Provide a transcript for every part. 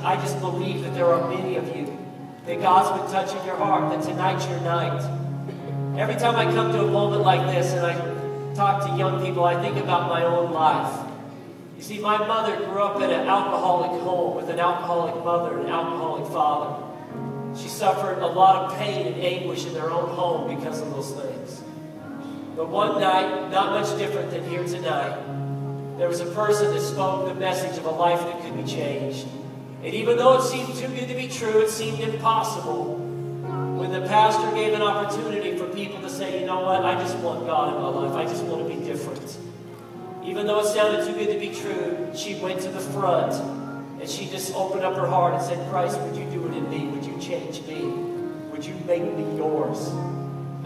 I just believe that there are many of you that God's been touching your heart, that tonight's your night. Every time I come to a moment like this and I talk to young people, I think about my own life. You see, my mother grew up in an alcoholic home with an alcoholic mother and an alcoholic father. She suffered a lot of pain and anguish in their own home because of those things. But one night, not much different than here tonight, there was a person that spoke the message of a life that could be changed. And even though it seemed too good to be true, it seemed impossible, when the pastor gave an opportunity for people to say, you know what, I just want God in my life. I just want to be different. Even though it sounded too good to be true, she went to the front and she just opened up her heart and said, Christ, would you do it in me? Would you change me? Would you make me yours?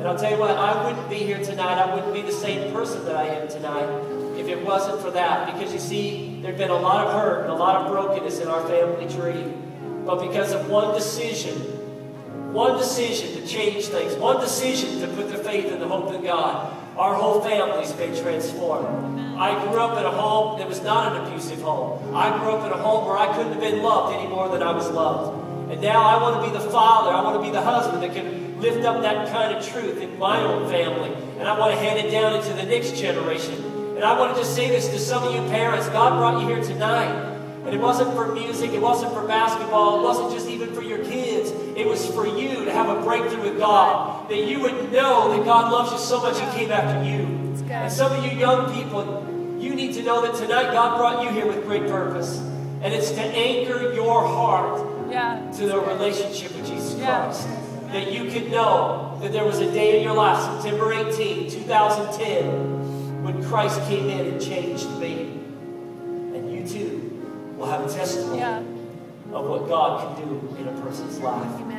And I'll tell you what, I wouldn't be here tonight. I wouldn't be the same person that I am tonight if it wasn't for that. Because you see, there'd been a lot of hurt and a lot of brokenness in our family tree. But because of one decision to change things, one decision to put their faith and the hope in God, our whole family's been transformed. I grew up in a home that was not an abusive home. I grew up in a home where I couldn't have been loved any more than I was loved. And now I want to be the father, I want to be the husband that can lift up that kind of truth in my own family. And I want to hand it down into the next generation. And I want to just say this to some of you parents. God brought you here tonight. And it wasn't for music, it wasn't for basketball, it wasn't just even for your kids. It was for you to have a breakthrough with God. That you would know that God loves you so much He came after you. And some of you young people, you need to know that tonight God brought you here with great purpose. And it's to anchor your heart to the relationship with Jesus Christ. That you could know that there was a day in your life, September 18, 2010, when Christ came in and changed me. And you too will have a testimony of what God can do in a person's life.